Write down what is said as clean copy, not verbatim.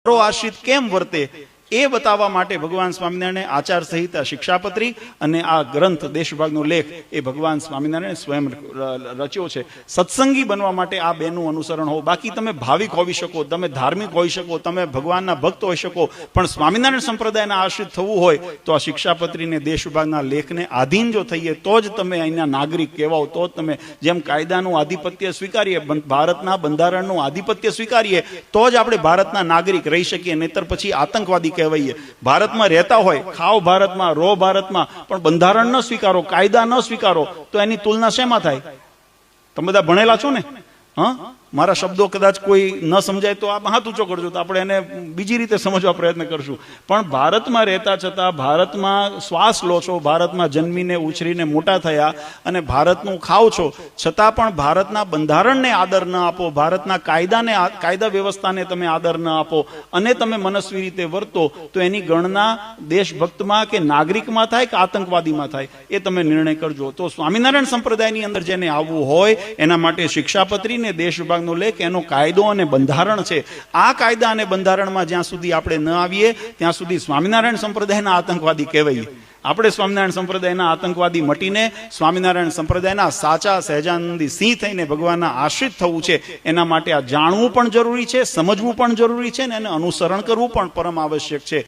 આશ્રિત કેમ વર્તે એ બતાવવા માટે ભગવાન સ્વામિનારાયણે આચાર સંહિતા શિક્ષાપત્રી અને આ ગ્રંથ દેશભાગનો લેખ એ ભગવાન સ્વામિનારાયણે સ્વયં રચ્યો છે. સત્સંગી બનવા માટે આ બેનું અનુસરણ હો. બાકી તમે ભાવિક હોઈ શકો, તમે ધાર્મિક હોઈ શકો, તમે ભગવાનના ભક્ત હોઈ શકો, પણ સ્વામિનારાયણ સંપ્રદાયના આશ્રિત થવું હોય તો આ શિક્ષાપત્રીને દેશભાગના લેખને આધીન જો થઈએ તો જ તમે અહીંના નાગરિક કહેવાઓ. તો જ તમે જેમ કાયદાનું આધિપત્ય સ્વીકારીએ, ભારતના બંધારણનું આધિપત્ય સ્વીકારીએ તો જ આપણે ભારતના નાગરિક રહી શકીએ. નહીતર પછી આતંકવાદી કહેવાઈએ. ભારતમાં રહેતા હોય, ખાઓ ભારતમાં, રહો ભારતમાં, પણ બંધારણ ન સ્વીકારો, કાયદા ન સ્વીકારો તો એની તુલના શેમાં થાય? તમે બધા ભણેલા છો ને? હા, મારા શબ્દો કદાચ કોઈ ન સમજાય તો આપ હાથ ઊંચો કરજો, તો આપણે એને બીજી રીતે સમજવા પ્રયત્ન કરશું. પણ ભારતમાં રહેતા છતાં, ભારતમાં શ્વાસ લો છો, ભારતમાં જન્મીને ઉછરીને મોટા થયા અને ભારતનું ખાઓ છો, છતાં પણ ભારતના બંધારણને આદર ન આપો, ભારતના કાયદા વ્યવસ્થાને તમે આદર ન આપો અને તમે મનસ્વી રીતે વર્તો, તો એની ગણના દેશભક્તમાં કે નાગરિકમાં થાય કે આતંકવાદીમાં થાય, એ તમે નિર્ણય કરજો. તો સ્વામિનારાયણ સંપ્રદાયની અંદર જેને આવવું હોય એના માટે શિક્ષાપત્રી ને દેશભાગ લેખ એનો કાયદો અને બંધારણ છે. આ કાયદા અને બંધારણમાં જ્યાં સુધી આપણે ન આવીએ ત્યાં સુધી સ્વામિનારાયણ સંપ્રદાયના આતંકવાદી કહેવાય. આપણે સ્વામિનારાયણ સંપ્રદાયના આતંકવાદી મટીને સ્વામિનારાયણ સંપ્રદાયના સાચા સહેજાનંદી સિંહ થઈને ભગવાનના આશ્રિત થવું છે. એના માટે આ જાણવું પણ જરૂરી છે, સમજવું પણ જરૂરી છે, ને એને અનુસરણ કરવું પણ પરમ આવશ્યક છે.